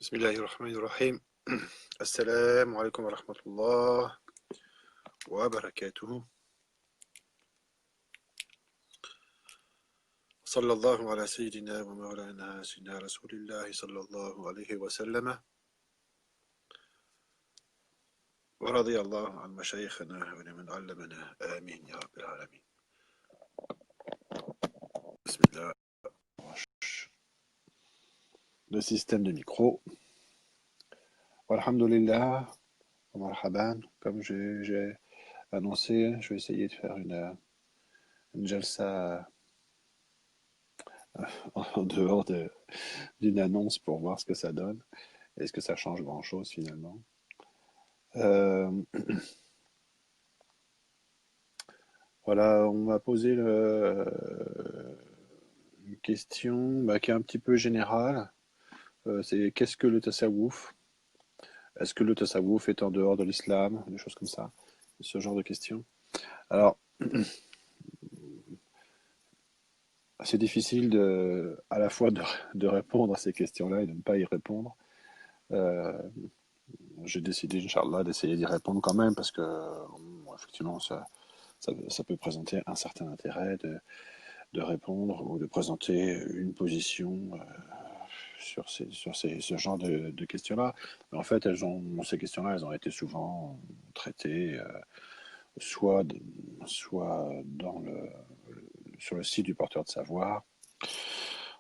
بسم الله الرحمن الرحيم. السلام عليكم ورحمة الله وبركاته. صلى الله على سيدنا ومولانا سيدنا رسول الله صلى الله عليه وسلم، ورضي الله عن مشايخنا ولمن علمنا، آمين يا رب العالمين. بسم الله. Le système de micro. Walhamdulillah, marhaban. Comme j'ai annoncé, je vais essayer de faire une jalsa en dehors d'une annonce pour voir ce que ça donne. Est-ce que ça change grand-chose finalement? Euh, voilà, on m'a posé une question qui est un petit peu générale. C'est qu'est-ce que le tasawwuf? Est-ce que le tasawwuf est en dehors de l'islam? Des choses comme ça. Ce genre de questions. Alors, c'est difficile à la fois de répondre à ces questions-là et de ne pas y répondre. Euh, j'ai décidé, Inch'Allah, d'essayer d'y répondre quand même parce que, effectivement, ça peut présenter un certain intérêt de répondre ou de présenter une position ce genre de questions-là. Mais en fait, ces questions-là, elles ont été souvent traitées soit, soit sur le site du porteur de savoir,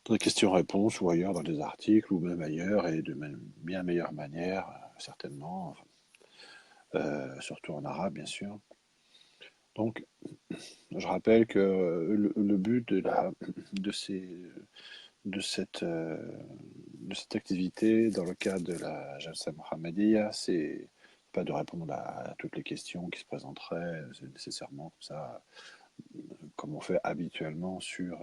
dans des questions-réponses ou ailleurs dans des articles ou même ailleurs et de bien meilleure manière, certainement, surtout en arabe, bien sûr. Donc, je rappelle que le but de, ces, de cette activité dans le cadre de la Jalsa Mohammediya, c'est pas de répondre à toutes les questions qui se présenteraient nécessairement comme ça, comme on fait habituellement sur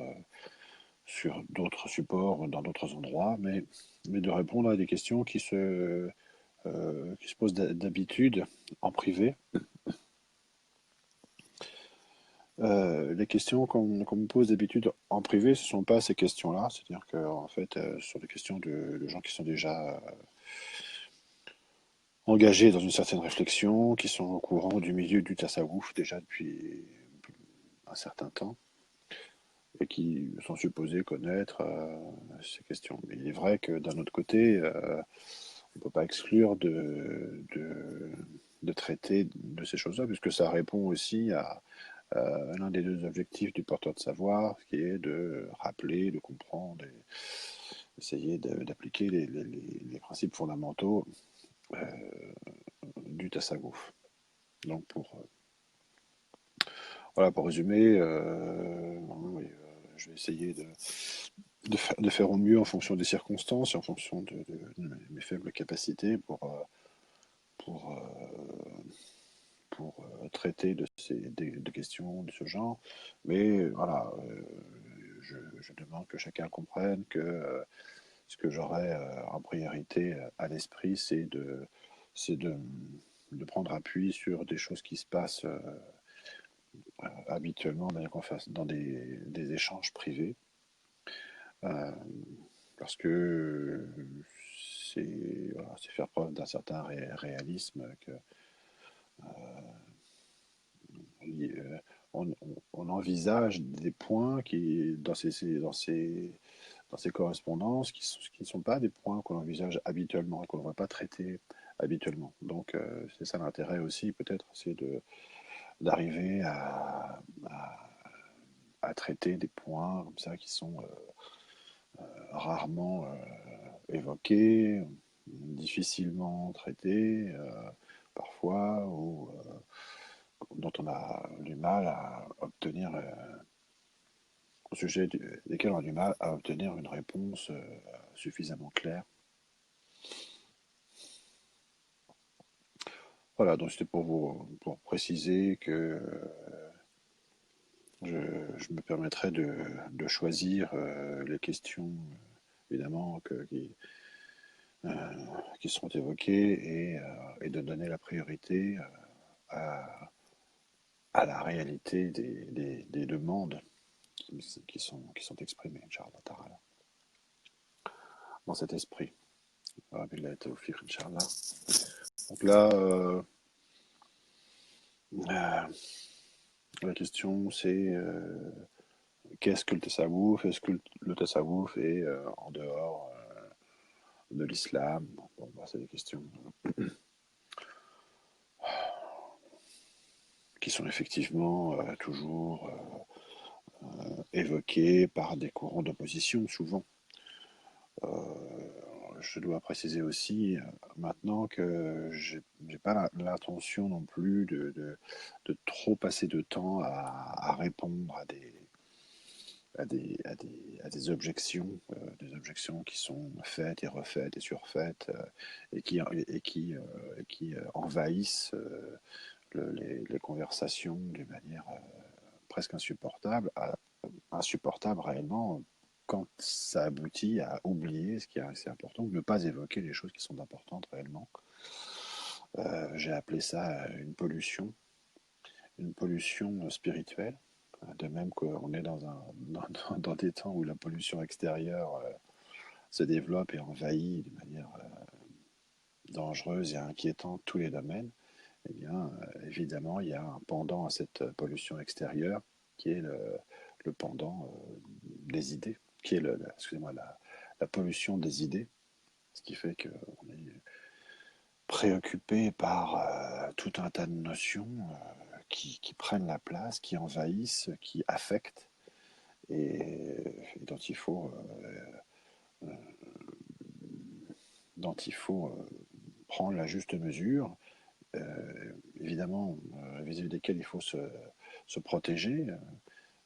d'autres supports, dans d'autres endroits, mais de répondre à des questions qui se posent d'habitude en privé. Les questions qu'on me pose d'habitude en privé, ce ne sont pas ces questions-là. C'est-à-dire que, en fait, ce sont des questions de gens qui sont déjà engagés dans une certaine réflexion, qui sont au courant du milieu du tasawwuf déjà depuis un certain temps et qui sont supposés connaître ces questions. Mais il est vrai que d'un autre côté, on ne peut pas exclure de traiter de ces choses-là, puisque ça répond aussi à l'un des deux objectifs du porteur de savoir, qui est de rappeler, de comprendre et essayer d'appliquer les principes fondamentaux euh, du tasawwuf. Donc voilà, pour résumer, oui, je vais essayer de faire au mieux en fonction des circonstances et en fonction de mes faibles capacités pour, traiter de questions de ce genre. Mais voilà, je demande que chacun comprenne que ce que j'aurais en priorité à l'esprit, c'est de prendre appui sur des choses qui se passent habituellement dans des échanges privés. Euh, Parce que voilà, c'est faire preuve d'un certain réalisme que on envisage des points qui, dans ces correspondances, qui ne sont pas des points qu'on envisage habituellement et qu'on ne va pas traiter habituellement. Donc, c'est ça l'intérêt aussi, peut-être, c'est d'arriver à traiter des points comme ça qui sont rarement évoqués, difficilement traités, parfois, ou dont on a du mal à obtenir, au sujet desquels on a du mal à obtenir une réponse suffisamment claire. Voilà, donc c'était pour préciser que je me permettrai de choisir les questions, évidemment, qui seront évoquées et de donner la priorité à, à la réalité des demandes qui sont exprimées, Inch'Allah Ta'ala, dans cet esprit. Billahi tawfiq, Inch'Allah. Donc là, la question c'est qu'est-ce que le tasawwuf? Est-ce que le tasawwuf est en dehors de l'islam? Bon, bah, c'est des questions qui sont effectivement toujours évoquées par des courants d'opposition, souvent. Je dois préciser aussi maintenant que j'ai pas l'intention non plus de trop passer de temps à répondre à des des objections qui sont faites et refaites et surfaites et qui envahissent les conversations d'une manière presque insupportable réellement quand ça aboutit à oublier ce qui est assez important, ou ne pas évoquer les choses qui sont importantes réellement. J'ai appelé ça une pollution spirituelle, de même qu'on est dans des temps où la pollution extérieure se développe et envahit de manière dangereuse et inquiétante tous les domaines. Eh bien, évidemment, il y a un pendant à cette pollution extérieure qui est le pendant des idées, qui est excusez-moi, la pollution des idées, ce qui fait qu'on est préoccupé par tout un tas de notions qui prennent la place, qui envahissent, qui affectent et euh, dont il faut prendre la juste mesure, évidemment, vis-à-vis desquels il faut se protéger,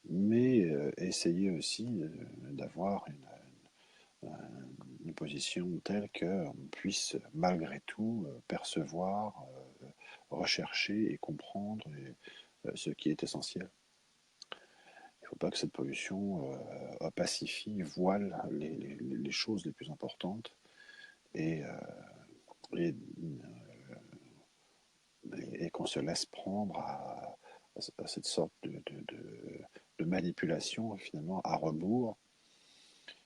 mais essayer aussi d'avoir une position telle qu'on puisse malgré tout percevoir, rechercher et comprendre ce qui est essentiel. Il ne faut pas que cette pollution opacifie, voile les choses les plus importantes et, et, et qu'on se laisse prendre à cette sorte de manipulation finalement à rebours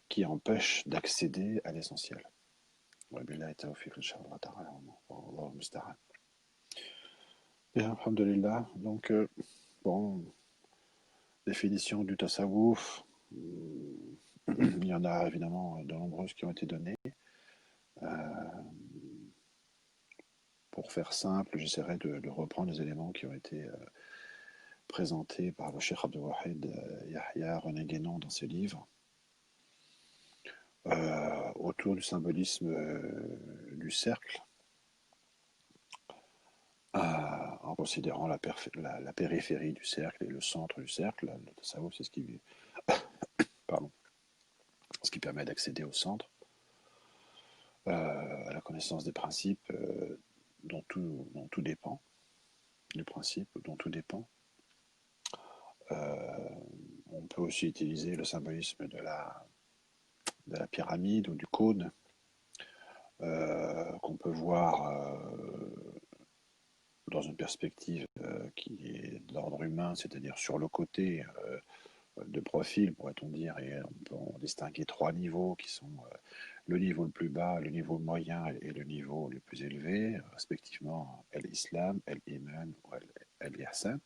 qui empêche d'accéder à l'essentiel. Bien, alhamdulillah. Donc, bon, définition du tasawwuf, il y en a évidemment de nombreuses qui ont été données. Euh, pour faire simple, j'essaierai de reprendre les éléments qui ont été présentés par le Cheikh Abdelwahid Yahya René Guénon dans ses livres, autour du symbolisme du cercle, en considérant la périphérie du cercle et le centre du cercle. Le tasawwuf, c'est pardon, ce qui permet d'accéder au centre, à la connaissance des principes dont tout dépend, du principe dont tout dépend. On peut aussi utiliser le symbolisme de la pyramide ou du cône, qu'on peut voir dans une perspective qui est de l'ordre humain, c'est-à-dire sur le côté de profil, pourrait-on dire, et on peut en distinguer trois niveaux qui sont le niveau le plus bas, le niveau moyen et le niveau le plus élevé, respectivement l'islam, l'iman ou l'ihsan,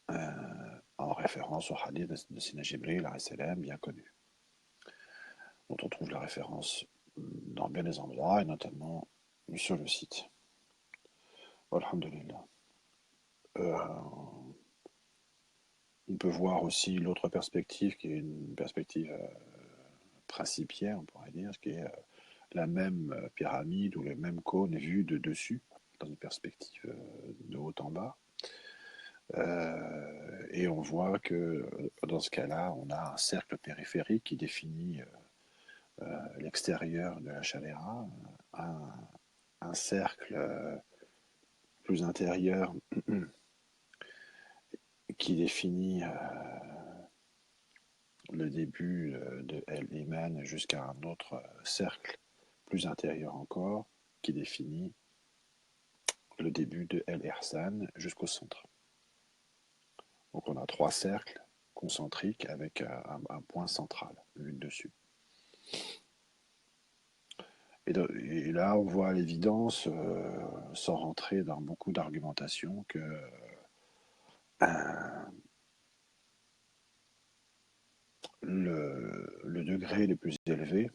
en référence au hadith de Sina Jibril, bien connu, dont on trouve la référence dans bien des endroits, et notamment sur le site. Alhamdulillah. On peut voir aussi l'autre perspective, qui est une perspective principielle, on pourrait dire, ce qui est la même pyramide ou le même cône vu de dessus, dans une perspective de haut en bas. Et on voit que dans ce cas-là, on a un cercle périphérique qui définit l'extérieur de la chaléra, un cercle plus intérieur qui définit le début de El-Iman jusqu'à un autre cercle plus intérieur encore qui définit le début de El-Ihsan jusqu'au centre. Donc on a trois cercles concentriques avec un point central vu de dessus. Et là, on voit à l'évidence, sans rentrer dans beaucoup d'argumentation, que euh, le degré le plus élevé,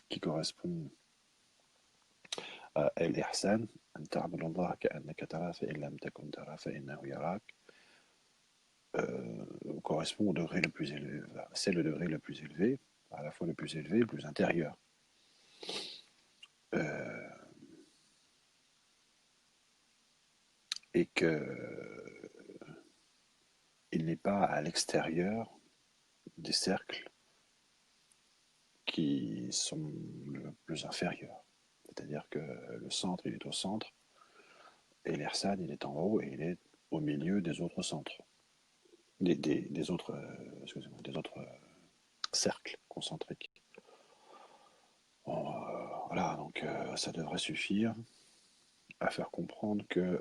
qui correspond à al-ihsan, an ta'budu Allah ka'annaka tara fa in lam takun tara fa innahu yarak, correspond au degré le plus élevé. C'est le degré le plus élevé, à la fois le plus élevé et le plus intérieur. Euh, et que il n'est pas à l'extérieur des cercles qui sont le plus inférieurs. C'est-à-dire que le centre, il est au centre, et l'Irsan, il est en haut, et il est au milieu des autres centres, des autres, excusez-moi, des autres cercles concentriques. Bon, voilà, donc ça devrait suffire à faire comprendre que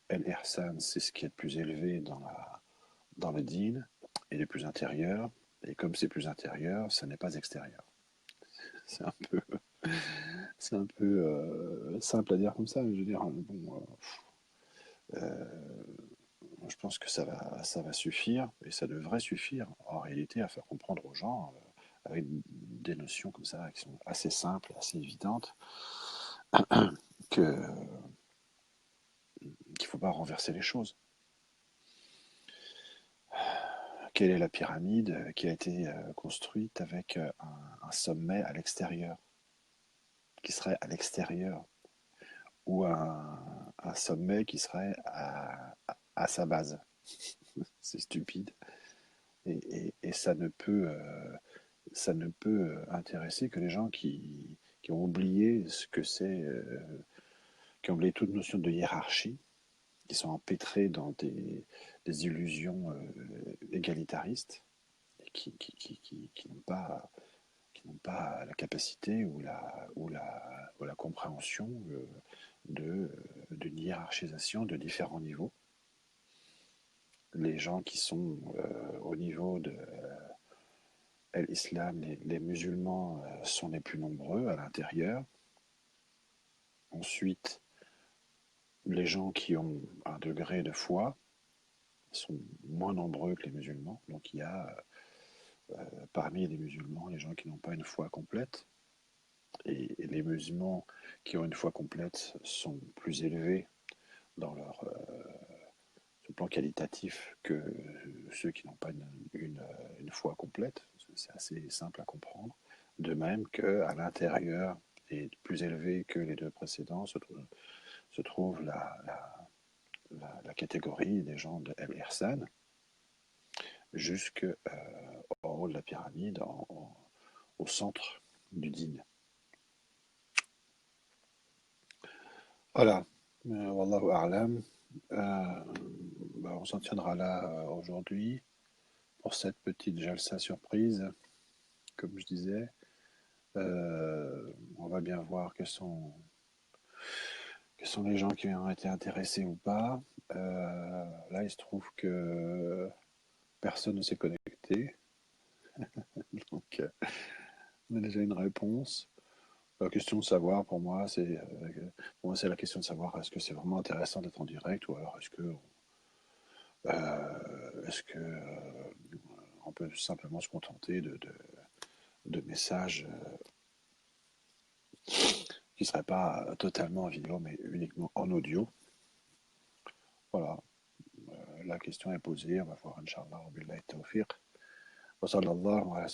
El-Ihsan, c'est ce qui est le plus élevé dans le din et le plus intérieur, et comme c'est plus intérieur, ça n'est pas extérieur. C'est un peu, c'est un peu simple à dire comme ça, mais je veux dire, bon, je pense que ça va suffire, et ça devrait suffire en réalité à faire comprendre aux gens, avec des notions comme ça qui sont assez simples, assez évidentes, que qu'il ne faut pas renverser les choses. Quelle est la pyramide qui a été construite avec un sommet à l'extérieur, qui serait à l'extérieur, ou un sommet qui serait à sa base? C'est stupide. Et ça ne peut intéresser que les gens qui ont oublié ce que c'est, qui ont oublié toute notion de hiérarchie, qui sont empêtrés dans des illusions égalitaristes, et qui n'ont pas la capacité ou la compréhension d'une hiérarchisation de différents niveaux. Les gens qui sont au niveau de l'islam, les musulmans sont les plus nombreux à l'intérieur. Ensuite, les gens qui ont un degré de foi sont moins nombreux que les musulmans. Donc il y a parmi les musulmans les gens qui n'ont pas une foi complète. Et les musulmans qui ont une foi complète sont plus élevés dans leur sur le plan qualitatif que ceux qui n'ont pas une foi complète. C'est assez simple à comprendre. De même qu'à l'intérieur, et plus élevé que les deux précédents, se trouve la catégorie des gens de El Ihsan, jusqu'en haut de la pyramide, au centre du dîne. Voilà. Wallahu a'lam. On s'en tiendra là aujourd'hui pour cette petite jalsa surprise, comme je disais. On va bien voir quels sont les gens qui ont été intéressés ou pas. Là, il se trouve que personne ne s'est connecté. Donc, on a déjà une réponse. La question de savoir, pour moi, c'est la question de savoir est-ce que c'est vraiment intéressant d'être en direct, ou alors est-ce que on peut simplement se contenter de messages qui ne seraient pas totalement en vidéo, mais uniquement en audio. Voilà, la question est posée, on va voir, Inch'Allah, billahi tawfiq. Wa sallallahu ala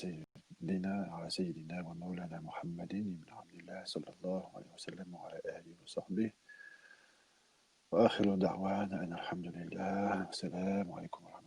sayyidina wa maulana Muhammadin ibn Abdillah sallallahu alayhi wa sallam wa ala alihi wa sahbihi. Wa akhiru da'wana an alhamdulillah. Assalamu alaikum wa